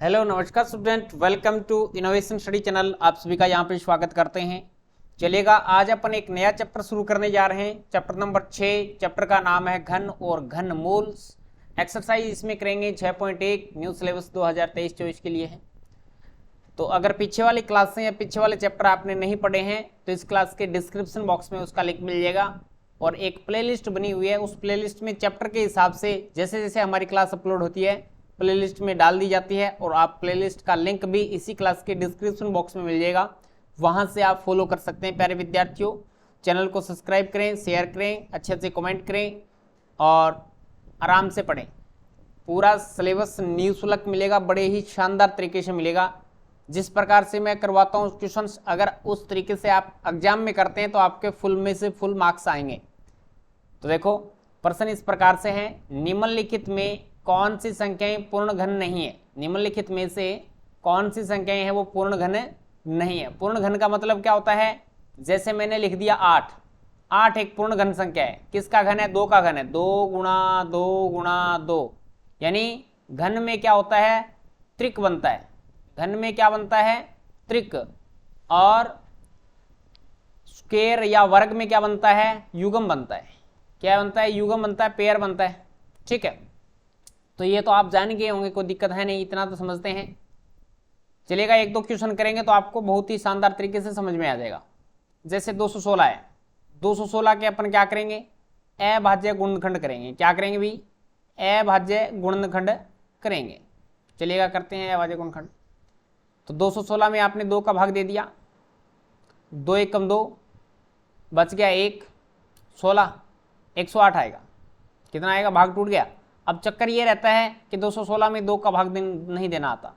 Hello नमस्कार student, welcome to innovation study channel. आप सभी का यहाँ पे स्वागत करते हैं। चलिएगा, आज अपन एक नया चैप्टर शुरू करने जा रहे हैं, चैप्टर नंबर 6। चैप्टर का नाम है घन और घन मूल। एक्सरसाइज इसमें करेंगे 6.1, न्यू सिलेबस 2023-24 के लिए है। तो अगर पीछे वाली क्लासें या पीछे वाले चैप्टर आपने नहीं पढ़े हैं तो इस क्लास के डिस्क्रिप्शन बॉक्स में उसका लिंक मिल जाएगा और एक प्लेलिस्ट बनी हुई है। उस प्लेलिस्ट में चैप्टर के हिसाब से जैसे जैसे हमारी क्लास अपलोड होती है प्लेलिस्ट में डाल दी जाती है और आप प्लेलिस्ट का लिंक भी इसी क्लास के डिस्क्रिप्शन बॉक्स में मिल जाएगा, वहां से आप फॉलो कर सकते हैं। प्यारे विद्यार्थियों, चैनल को सब्सक्राइब करें, शेयर करें, अच्छे अच्छे कमेंट करें और आराम से पढ़ें। पूरा सिलेबस निःशुल्क मिलेगा, बड़े ही शानदार तरीके से मिलेगा। जिस प्रकार से मैं करवाता हूँ क्वेश्चंस, अगर उस तरीके से आप एग्जाम में करते हैं तो आपके फुल में से फुल मार्क्स आएंगे। तो देखो, प्रश्न इस प्रकार से है, निम्नलिखित में कौन सी संख्याएं पूर्ण घन नहीं है। निम्नलिखित में से कौन सी संख्याएं हैं वो पूर्ण घन नहीं है। पूर्ण घन का मतलब क्या होता है? जैसे मैंने लिख दिया 8, 8 एक पूर्ण घन संख्या है। किसका घन है? 2 का घन है। 2 गुणा 2 गुणा 2, यानी घन में क्या होता है? त्रिक बनता है। घन में क्या बनता है? त्रिक। और स्क्वायर या वर्ग में क्या बनता है? युग्म बनता है। क्या बनता है? युग्म बनता है, पेयर बनता है। ठीक है, तो ये तो आप जान गए होंगे, कोई दिक्कत है नहीं, इतना तो समझते हैं। चलिएगा, एक दो क्वेश्चन करेंगे तो आपको बहुत ही शानदार तरीके से समझ में आ जाएगा। जैसे 216 है, 216 के अपन क्या करेंगे? अभाज्य गुणनखंड करेंगे। क्या करेंगे भी? अभाज्य गुणनखंड करेंगे। चलिएगा, करते हैं अभाज्य गुणनखंड। तो 216 में आपने 2 का भाग दे दिया, 2 एकम 2, बच गया 1, 16, 108 आएगा। कितना आएगा? भाग टूट गया। अब चक्कर ये रहता है कि 216 में 2 का भाग नहीं देना आता।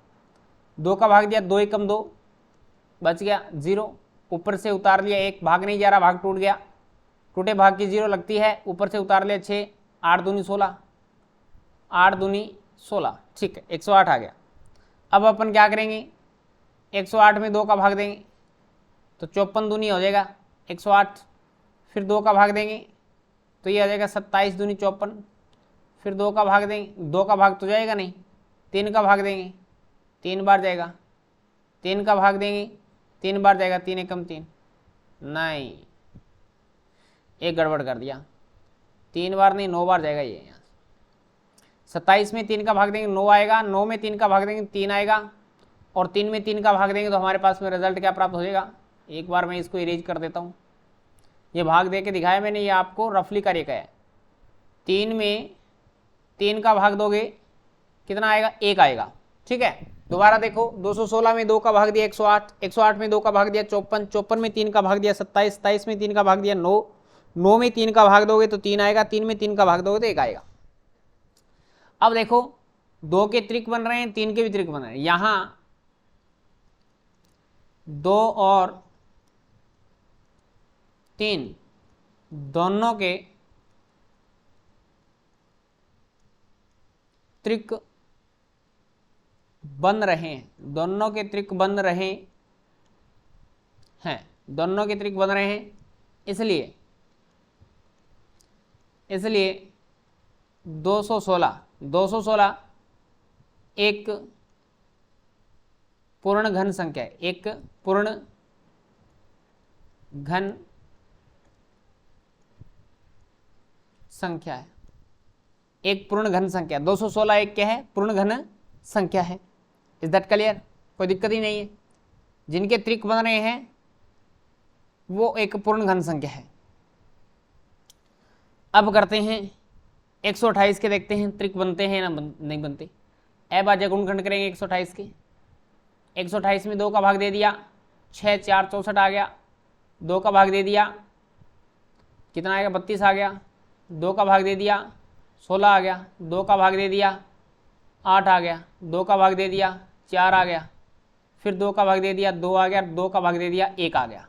2 का भाग दिया, 2 एकम 2, बच गया 0, ऊपर से उतार लिया 1, भाग नहीं जा रहा, भाग टूट गया। टूटे भाग की 0 लगती है, ऊपर से उतार लिया 6, 8 दूनी 16, 8 दूनी 16, ठीक है, 108 आ गया। अब अपन क्या करेंगे? 108 में 2 का भाग देंगे तो 54 दूनी हो जाएगा 108, फिर 2 का भाग देंगे तो ये आ जाएगा 27 दूनी 54, फिर 2 का भाग देंगे, 2 का भाग तो जाएगा नहीं, 3 का भाग देंगे, 3 बार जाएगा, 3 का भाग देंगे, 3 बार जाएगा, 3 एकम 3, नहीं, एक गड़बड़ कर दिया, 3 बार नहीं 9 बार जाएगा। ये 27 में 3 का भाग देंगे 9 आएगा, 9 में 3 का भाग देंगे 3 आएगा, और 3 में 3 का भाग देंगे तो हमारे पास में रिजल्ट क्या प्राप्त हो जाएगा? एक बार मैं इसको इरेज कर देता हूँ। ये भाग दे के दिखाया मैंने, ये आपको रफली कार्य का है। 3 में 3 का भाग दोगे कितना आएगा? 1 आएगा। ठीक है, दोबारा देखो, 216 में 2 का भाग दिया 108, 108 में 2 का भाग दिया 54, 54 में 3 का भाग दिया 27, 27 में 3 का भाग दिया 9, 9 में 3 का भाग दोगे तो 3 आएगा, 3 में 3 का भाग दोगे तो 1 आएगा। अब देखो, 2 के त्रिक बन रहे हैं, 3 के भी त्रिक बन रहे हैं। यहां 2 और 3 दोनों के त्रिक बन रहे हैं, दोनों के त्रिक बन रहे हैं, दोनों के त्रिक बन रहे हैं। इसलिए 216 एक पूर्ण घन संख्या है, एक पूर्ण घन संख्या है, एक पूर्ण घन संख्या। 216 एक क्या है? पूर्ण घन संख्या है। Is that clear? कोई दिक्कत ही नहीं है। जिनके त्रिक बन रहे हैं वो एक पूर्ण घन संख्या है। अब करते हैं 128 के, देखते हैं त्रिक बनते हैं ना नहीं बनते। अभाज्य गुणनखंड करेंगे 128 के। 128 में 2 का भाग दे दिया, 6 4 64 आ गया। 2 का भाग दे दिया, कितना आएगा? 32 आ गया। 2 का भाग दे दिया 16 आ गया। 2 का भाग दे दिया 8 आ गया। 2 का भाग दे दिया 4 आ गया। फिर 2 का भाग दे दिया 2 आ गया। 2 का भाग दे दिया 1 आ गया।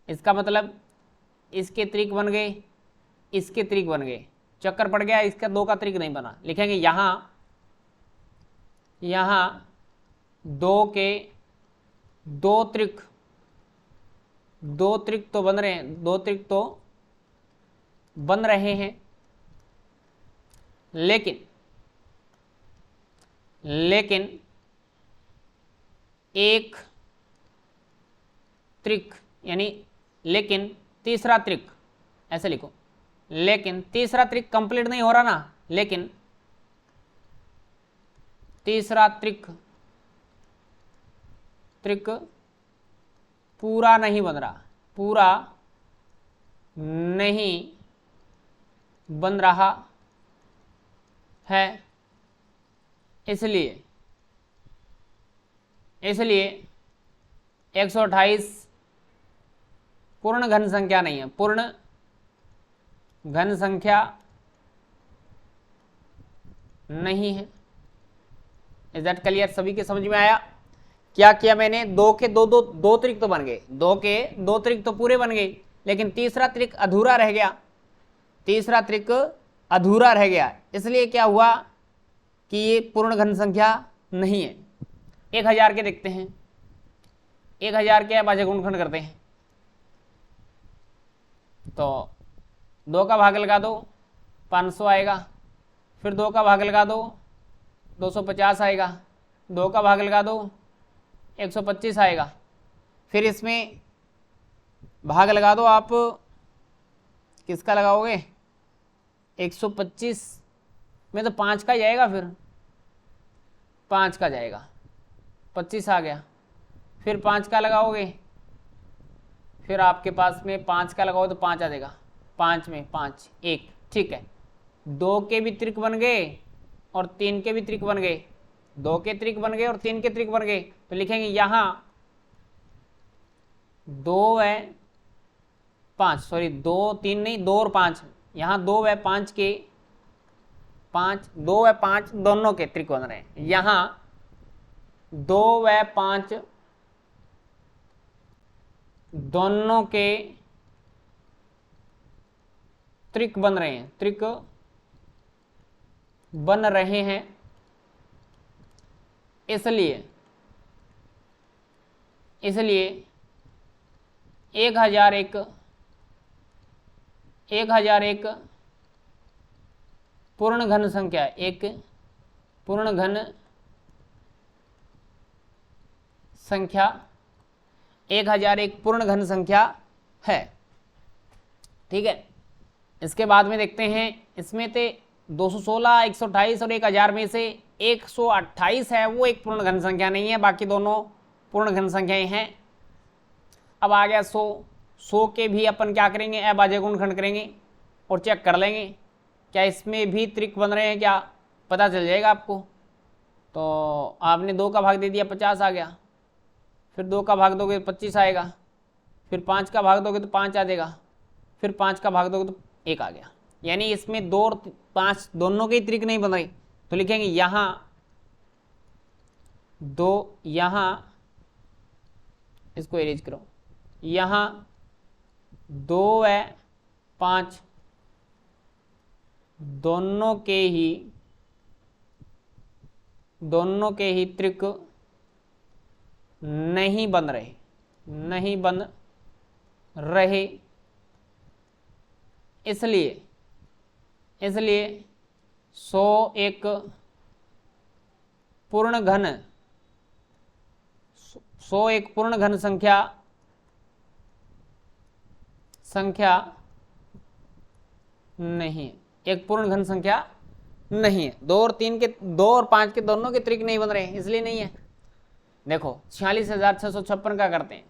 इसका मतलब इसके त्रिक बन गए, इसके त्रिक बन गए, चक्कर पड़ गया, इसका 2 का त्रिक नहीं बना। लिखेंगे यहां 2 के 2 त्रिक, 2 त्रिक तो बन रहे हैं, 2 त्रिक तो बन रहे हैं, लेकिन एक त्रिक यानी लेकिन तीसरा त्रिक, ऐसे लिखो, लेकिन तीसरा त्रिक कंप्लीट नहीं हो रहा ना, लेकिन तीसरा त्रिक पूरा नहीं बन रहा, पूरा नहीं बन रहा है, इसलिए 128 पूर्ण घन संख्या नहीं है, पूर्ण घन संख्या नहीं है। Is that clear? सभी के समझ में आया? क्या किया मैंने, दो के दो त्रिक तो बन गए, दो के दो त्रिक तो पूरे बन गए, लेकिन तीसरा त्रिक अधूरा रह गया, तीसरा त्रिक अधूरा रह गया, इसलिए क्या हुआ कि ये पूर्ण घन संख्या नहीं है। 1000 के देखते हैं, 1000 के अभाज्य गुणनखंड करते हैं, तो 2 का भाग लगा दो 500 आएगा, फिर 2 का भाग लगा दो 250 आएगा, 2 का भाग लगा दो 125 आएगा, फिर इसमें भाग लगा दो आप, किसका लगाओगे, 125 में तो 5 का जाएगा, फिर 5 का जाएगा, 25 आ गया, फिर 5 का लगाओगे, फिर आपके पास में 5 का लगाओ तो 5 आ जाएगा, 5 में 5 1, ठीक है। 2 के भी त्रिक बन गए और 3 के भी त्रिक बन गए, 2 के त्रिक बन गए और 3 के त्रिक बन गए, तो लिखेंगे यहां 2 व 5, सॉरी 2 3 नहीं 2 और 5, यहां 2 व 5 के 2 व 5 दोनों के त्रिक बन रहे हैं, यहां 2 व 5 दोनों के त्रिक बन रहे हैं, त्रिक बन रहे हैं, इसलिए 1001 पूर्ण घन संख्या, एक पूर्ण घन संख्या 1001 पूर्ण घन संख्या है, ठीक है। इसके बाद में देखते हैं, इसमें थे 216, 128 और 1000 में से 128 है वो एक पूर्ण घन संख्या नहीं है, बाकी दोनों पूर्ण घन संख्याएं हैं। अब आ गया 100 के भी अपन क्या करेंगे, अभाज्य गुणनखंड करेंगे और चेक कर लेंगे क्या इसमें भी त्रिक बन रहे हैं, क्या पता चल जाएगा आपको। तो आपने 2 का भाग दे दिया 50 आ गया, फिर 2 का भाग दोगे तो 25 आएगा, फिर 5 का भाग दोगे तो 5 आ जाएगा, फिर 5 का भाग दोगे तो 1 आ गया, यानी इसमें 2 और 5 दोनों के त्रिक नहीं बन रही, तो लिखेंगे यहां 2, यहां इसको एरेज करो, यहां 2 व 5 दोनों के ही त्रिक नहीं बन रहे, इसलिए 101 पूर्ण घन संख्या नहीं है, एक पूर्ण घन संख्या नहीं है। 2 और 5 के दोनों के त्रिक नहीं बन रहे हैं, इसलिए नहीं है। देखो 46,656 का करते हैं,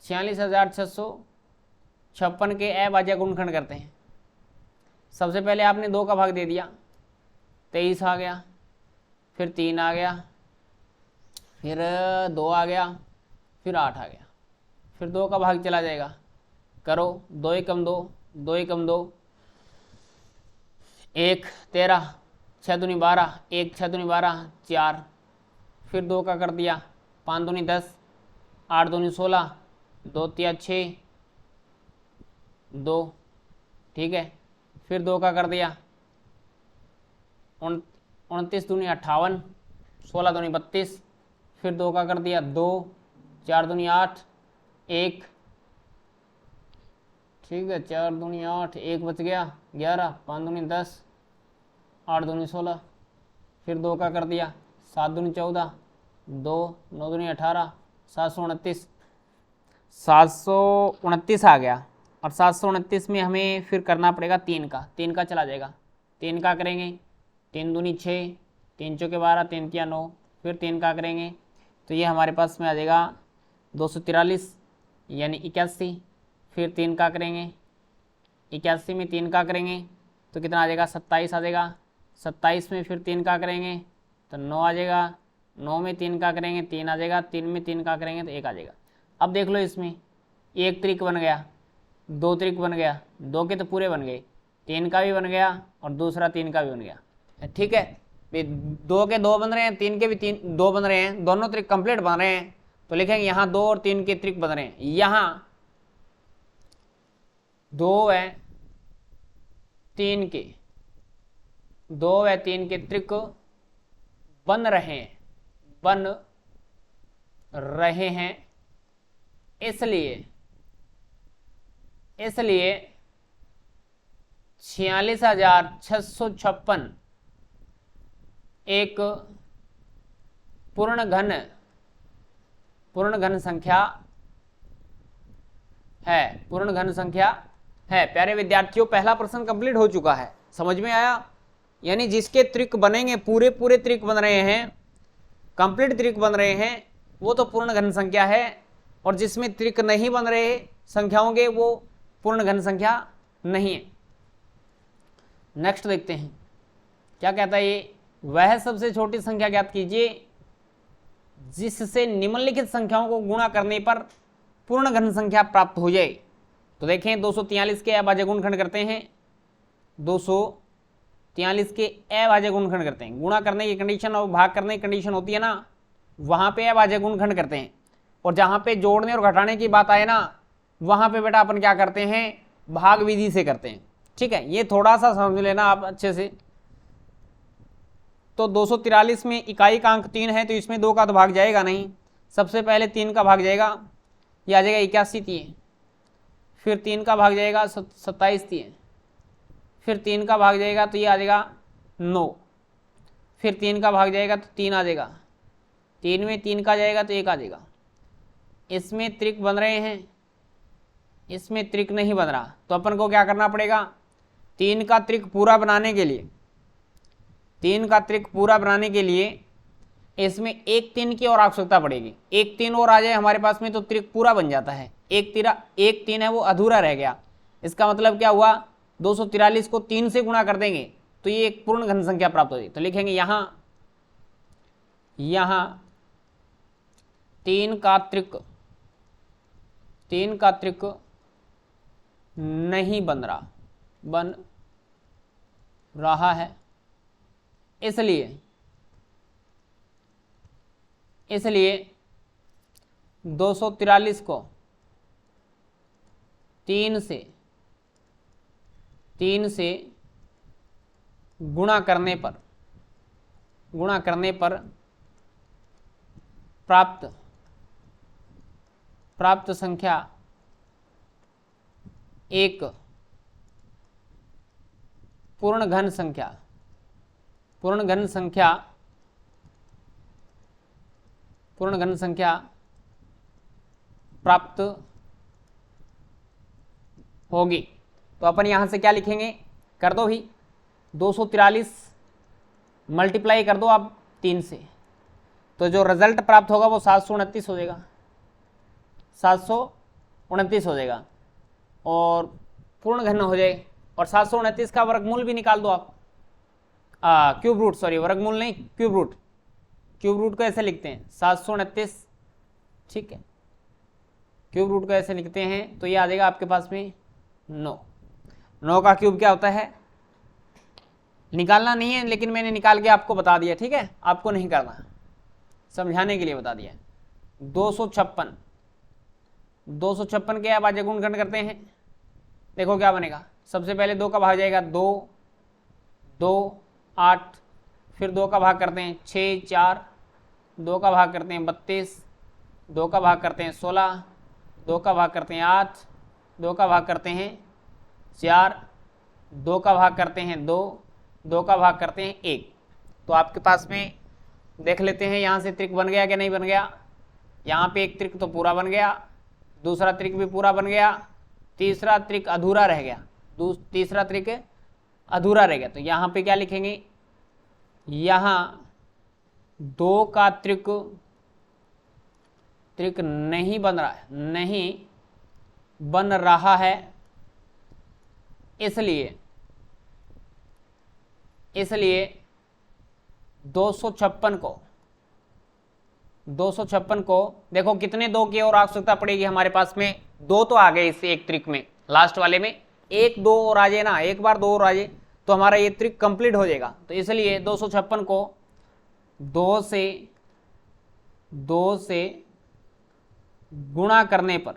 46,656 के अभाज्य गुणनखंड करते हैं। सबसे पहले आपने 2 का भाग दे दिया, 23 आ गया, फिर 3 आ गया, फिर 2 आ गया, फिर 8 आ गया, फिर 2 का भाग चला जाएगा, करो 2 एकम 2, 2 एकम 2, 1 13, 6 दूनी 12, 1 6 दूनी 12, 4, फिर 2 का कर दिया, 5 दूनी 10, 8 दूनी 16, 2 तिया 6, 2, ठीक है। फिर 2 का कर दिया, 29 दूनी 58, 16 दूनी 32, फिर 2 का कर दिया 2, 4 दूनी 8, 1, ठीक है, 4 दूनी 8, 1 बच गया 11, 5 दूनी 10, 8 दूनी 16, फिर 2 का कर दिया, 7 दूनी 14, 2, 9 दूनी 18, 729, 729 आ गया। और 729 में हमें फिर करना पड़ेगा 3 का चला जाएगा। 3 का करेंगे, 3 दूनी 6, 3 चौके 12, 3 तिया 9, फिर 3 का करेंगे तो ये हमारे पास में आ जाएगा 243 यानी 81। फिर 3 का करेंगे, 81 में 3 का करेंगे तो कितना आ जाएगा, 27 आ जाएगा। 27 में फिर 3 का करेंगे तो 9 आ जाएगा। 9 में 3 का करेंगे 3 आ जाएगा। 3 में 3 का करेंगे तो 1 आ जाएगा। अब देख लो, इसमें एक त्रिक बन गया, 2 त्रिक बन गया, 2 के तो पूरे बन गए, 3 का भी बन गया और दूसरा 3 का भी बन गया। ठीक है, 2 के 2 बन रहे हैं, 3 के भी 2 बन रहे हैं, दोनों त्रिक कंप्लीट बन रहे हैं। तो लिखेंगे यहाँ 2 और 3 के त्रिक बन रहे हैं। यहाँ 2 है 3 के, 2 व 3 के त्रिक बन रहे हैं, इसलिए 46,656 एक पूर्ण घन संख्या है। प्यारे विद्यार्थियों, पहला प्रश्न कंप्लीट हो चुका है, समझ में आया? यानी जिसके त्रिक बनेंगे, पूरे त्रिक बन रहे हैं, कंप्लीट त्रिक बन रहे हैं, वो तो पूर्ण घन संख्या है। और जिसमें त्रिक नहीं बन रहे संख्याओं के, वो पूर्ण घन संख्या नहीं है। नेक्स्ट देखते हैं क्या कहता है ये। वह सबसे छोटी संख्या ज्ञात कीजिए जिससे निम्नलिखित संख्याओं को गुणा करने पर पूर्ण घन संख्या प्राप्त हो जाए। तो देखें, 243 के अभाज्य गुणनखंड करते हैं, 243 के अभाज्य गुणनखंड करते हैं। गुणा करने की कंडीशन और भाग करने की कंडीशन होती है ना, वहां पे अभाज्य गुणनखंड करते हैं। और जहां पे जोड़ने और घटाने की बात आए ना, वहां पे बेटा अपन क्या करते हैं, भाग विधि से करते हैं। ठीक है, ये थोड़ा सा समझ लेना आप अच्छे से। तो 243 में इकाई का अंक 3 है, तो इसमें 2 का तो भाग जाएगा नहीं। सबसे पहले 3 का भाग जाएगा, ये आ जाएगा 81 तिये। फिर 3 का भाग जाएगा 27 तिये। फिर 3 का भाग जाएगा तो ये आ जाएगा 9। फिर 3 का भाग जाएगा तो 3 आ जाएगा। 3 में 3 का जाएगा तो 1 आ जाएगा। इसमें त्रिक बन रहे हैं, इसमें त्रिक नहीं बन रहा, तो अपन को क्या करना पड़ेगा, 3 का त्रिक पूरा बनाने के लिए, 3 का त्रिक पूरा बनाने के लिए इसमें एक 3 की और आवश्यकता पड़ेगी। एक 3 और आ जाए हमारे पास में तो त्रिक पूरा बन जाता है। एक 3 है वो अधूरा रह गया। इसका मतलब क्या हुआ, 243 को 3 से गुणा कर देंगे तो ये एक पूर्ण घन संख्या प्राप्त होगी। तो लिखेंगे यहाँ 3 का त्रिक नहीं बन रहा है, इसलिए 243 को 3 से गुणा करने पर प्राप्त संख्या एक पूर्ण घन संख्या प्राप्त होगी। तो अपन यहां से क्या लिखेंगे, कर दो भी, 243 मल्टीप्लाई कर दो आप 3 से, तो जो रिजल्ट प्राप्त होगा वो 729 हो जाएगा, 729 हो जाएगा और पूर्ण घन हो जाए। और 729 का वर्गमूल भी निकाल दो आप, क्यूब रूट, सॉरी वर्गमूल नहीं, क्यूब रूट को ऐसे लिखते हैं 729। ठीक है, क्यूब रूट को ऐसे लिखते हैं तो ये आ जाएगा आपके पास में 9 का क्यूब क्या होता है, निकालना नहीं है लेकिन मैंने निकाल के आपको बता दिया। ठीक है, आपको नहीं करना, समझाने के लिए बता दिया। 256 के अभाज्य गुणनखंड करते हैं, देखो क्या बनेगा। सबसे पहले 2 का भाग जाएगा 2, 8, फिर 2 का भाग करते हैं 6, 4, 2 का भाग करते हैं 32, 2 का भाग करते हैं 16, 2 का भाग करते हैं 8, 2 का भाग करते हैं 4, 2 का भाग करते हैं 2, 2 का भाग करते हैं 1। तो आपके पास में देख लेते हैं यहाँ से त्रिक बन गया कि नहीं बन गया। यहाँ पे एक त्रिक तो पूरा बन गया, दूसरा त्रिक भी पूरा बन गया, तीसरा त्रिक अधूरा रह गया, तीसरा त्रिक अधूरा रह गया। तो यहाँ पे क्या लिखेंगे, यहाँ 2 का त्रिक नहीं बन रहा है, नहीं बन रहा है, इसलिए 256 को देखो कितने 2 की और आवश्यकता पड़ेगी हमारे पास में, 2 तो आ गए इससे एक त्रिक में, लास्ट वाले में 1 2 और आ जाए ना, एक बार 2 और आ जाए तो हमारा ये त्रिक कंप्लीट हो जाएगा। तो इसलिए 256 को 2 से गुणा करने पर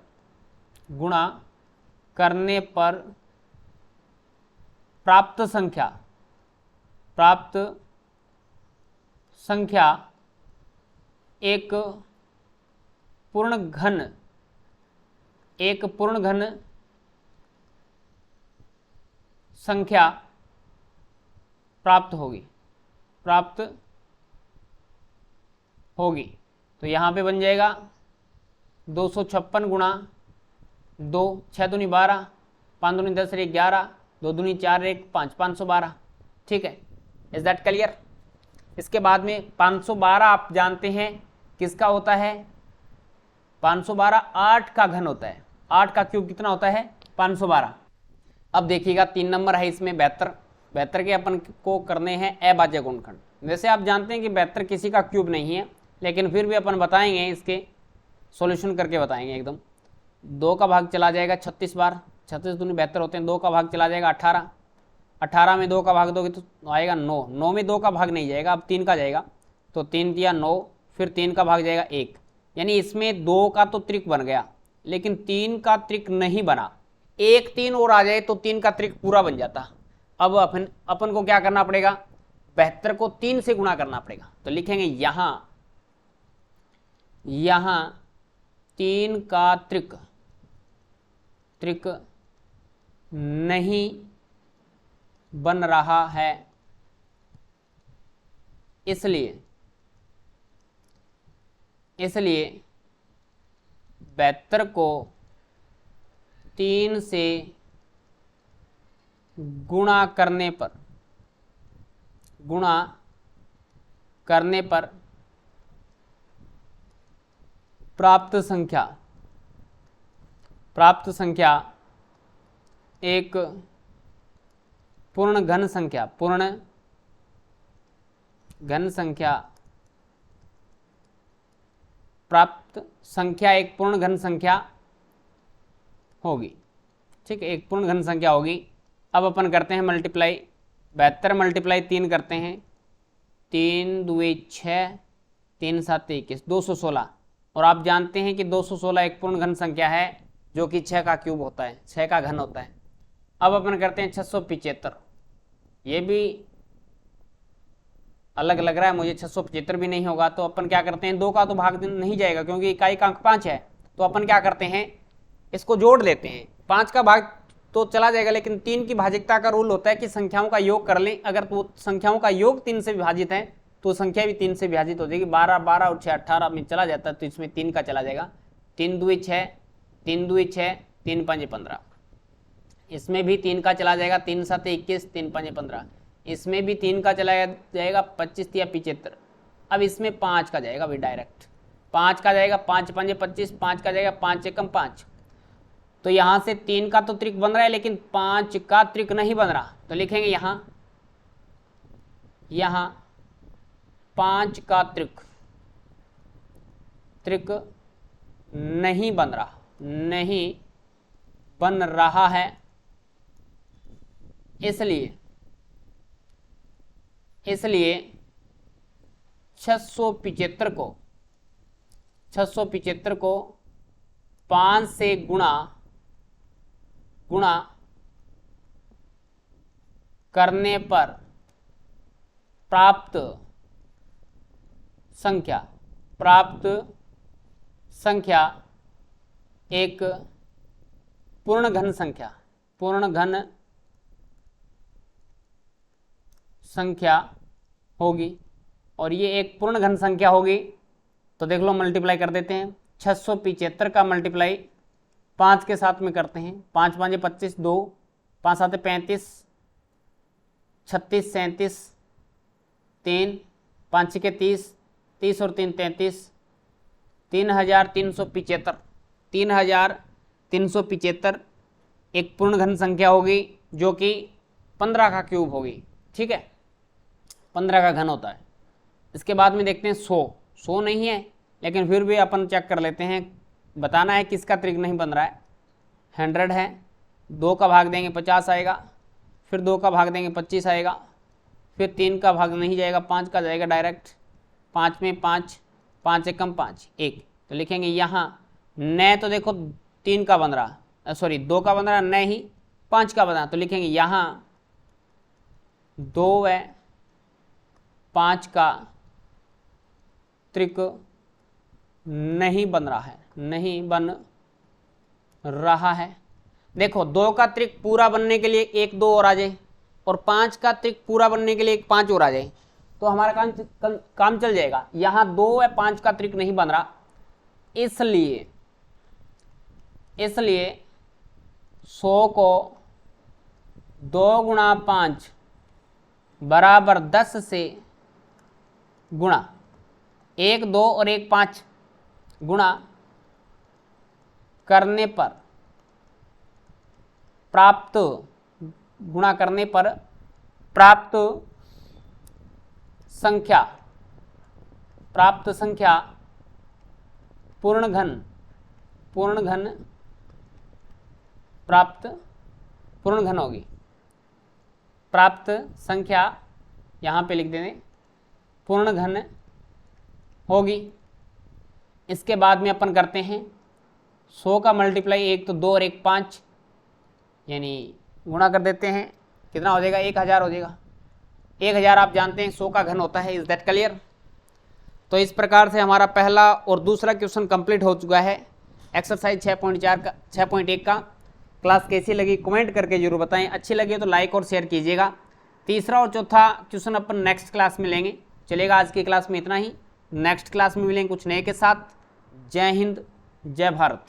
प्राप्त संख्या एक पूर्ण घन संख्या प्राप्त होगी। तो यहाँ पे बन जाएगा 256 गुणा 2, 6 दूनी 12, 5 दूनी 10 1 11, 2 दूनी 4 1 5, 512। ठीक है, इज दैट क्लियर। इसके बाद में 512 आप जानते हैं किसका होता है, 512 8 का घन होता है, 8 का क्यूब कितना होता है 512। अब देखिएगा 3 नंबर है इसमें 72 के अपन को करने हैं अभाज्य गुणनखंड। वैसे आप जानते हैं कि 72 किसी का क्यूब नहीं है, लेकिन फिर भी अपन बताएंगे, इसके सॉल्यूशन करके बताएंगे एकदम। 2 का भाग चला जाएगा 36 बार, 36 दूनी 72 होते हैं, 2 का भाग चला जाएगा 18, 18 में 2 का भाग दोगे तो आएगा 9, 9 में 2 का भाग नहीं जाएगा, अब 3 का जाएगा, तो 3 दिया 9, फिर 3 का भाग जाएगा 1, यानी इसमें 2 का तो त्रिक बन गया लेकिन 3 का त्रिक नहीं बना। 1 3 और आ जाए तो 3 का त्रिक पूरा बन जाता। अब अपन को क्या करना पड़ेगा, 72 को 3 से गुणा करना पड़ेगा। तो लिखेंगे यहाँ 3 का त्रिक नहीं बन रहा है, इसलिए 72 को 3 से गुणा करने पर प्राप्त संख्या एक पूर्ण घन संख्या प्राप्त संख्या एक पूर्ण घन संख्या होगी। ठीक है, एक पूर्ण घन संख्या होगी। अब अपन करते हैं मल्टीप्लाई, 72 मल्टीप्लाई 3 करते हैं, 3 दूए 6, 3 7 21, 216। और आप जानते हैं कि 216 एक पूर्ण घन संख्या है जो कि 6 का क्यूब होता है, 6 का घन होता है। अब अपन करते हैं 675, ये भी अलग लग रहा है मुझे, 675 भी नहीं होगा। तो अपन क्या करते हैं, 2 का तो भाग नहीं जाएगा क्योंकि इकाई का अंक 5 है, तो अपन क्या करते हैं, इसको जोड़ लेते हैं। 5 का भाग तो चला जाएगा, लेकिन 3 की भाजिकता का रूल होता है कि संख्याओं का योग कर लें। अगर तो संख्याओं का योग 3 से विभाजित है तो संख्या भी 3 से विभाजित हो जाएगी। 12 12 और 6 18 में चला जाता है, तो इसमें 3 का चला जाएगा। 3 दूई 6, 3 दूई 6, 3 5 15, इसमें भी 3 का चला जाएगा। 3 7 21, 3 5 15, इसमें भी 3 का चला जाएगा। 25 या 75, अब इसमें 5 का जाएगा भाई डायरेक्ट, 5 का जाएगा। 5 5 25, 5 का जाएगा, 5 एकम 5। तो यहाँ से 3 का तो त्रिक बन रहा है लेकिन 5 का त्रिक नहीं बन रहा। तो लिखेंगे यहाँ 5 का त्रिक नहीं बन रहा है, इसलिए 675 को 5 से गुणा करने पर प्राप्त संख्या एक पूर्ण घन संख्या होगी। और ये एक पूर्ण घन संख्या होगी, तो देख लो मल्टीप्लाई कर देते हैं। 675 का मल्टीप्लाई 5 के साथ में करते हैं। 5 5 25, 2 5 7 35, 36 37, 3 5 6 30, 30 और 3 33, 3375। 3375 एक पूर्ण घन संख्या होगी जो कि 15 का क्यूब होगी। ठीक है, 15 का घन होता है। इसके बाद में देखते हैं 100 नहीं है, लेकिन फिर भी अपन चेक कर लेते हैं, बताना है किसका त्रिक नहीं बन रहा है। 100 है, 2 का भाग देंगे 50 आएगा, फिर 2 का भाग देंगे 25 आएगा, फिर 3 का भाग नहीं जाएगा, 5 का जाएगा डायरेक्ट। 5 में 5, 5 से कम 5 1, तो लिखेंगे यहाँ न, तो देखो 3 का बन रहा, सॉरी 2 का बन रहा, न ही 5 का बना, तो लिखेंगे यहाँ 2 व 5 का त्रिक नहीं बन रहा है, नहीं बन रहा है। देखो 2 का त्रिक पूरा बनने के लिए 1 2 और आ जाए, और 5 का त्रिक पूरा बनने के लिए 1 5 और आ जाए, तो हमारा काम चल जाएगा। यहाँ 2 व 5 का त्रिक नहीं बन रहा, इसलिए 100 को 2 गुणा 5 बराबर 10 से गुणा, 1 2 और 1 5 गुणा करने पर प्राप्त, गुणा करने पर प्राप्त संख्या पूर्ण घन होगी। प्राप्त संख्या यहाँ पे लिख देंगे पूर्ण घन होगी। इसके बाद में अपन करते हैं 100 का मल्टीप्लाई, 1 तो 2 और 1 5, यानी गुणा कर देते हैं, कितना हो जाएगा 1000 हो जाएगा। 1000 आप जानते हैं 100 का घन होता है, इज दैट क्लियर। तो इस प्रकार से हमारा पहला और दूसरा क्वेश्चन कंप्लीट हो चुका है। एक्सरसाइज 6.1 का। क्लास कैसी लगी कमेंट करके जरूर बताएं, अच्छी लगी तो लाइक और शेयर कीजिएगा। तीसरा और चौथा क्वेश्चन अपन नेक्स्ट क्लास में लेंगे। चलेगा, आज की क्लास में इतना ही, नेक्स्ट क्लास में मिलेंगे कुछ नए के साथ। जय हिंद, जय भारत।